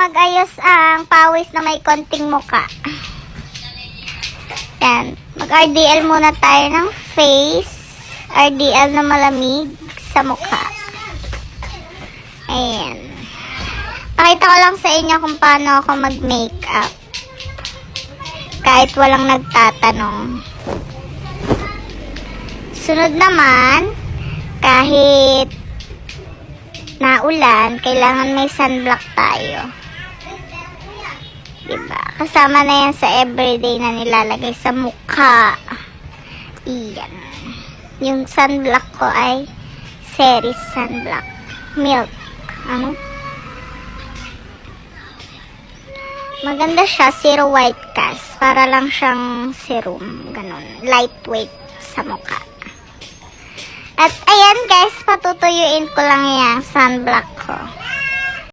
magayos ang pawis na may konting muka. Yan. Mag-RDL muna tayo ng face. RDL na malamig sa mukha. Ayan. Pakita ko lang sa inyo kung paano ako mag-makeup. Kahit walang nagtatanong. Sunod naman, kahit naulan, kailangan may sunblock tayo. Diba? Kasama na yan sa everyday na nilalagay sa mukha. Iyan. Yung sunblock ko ay Ceres sunblock. Milk. Ano? Maganda siya. Zero white cast. Para lang siyang serum. Ganon. Lightweight sa mukha. At ayan guys, patutuyuin ko lang yung sunblock ko.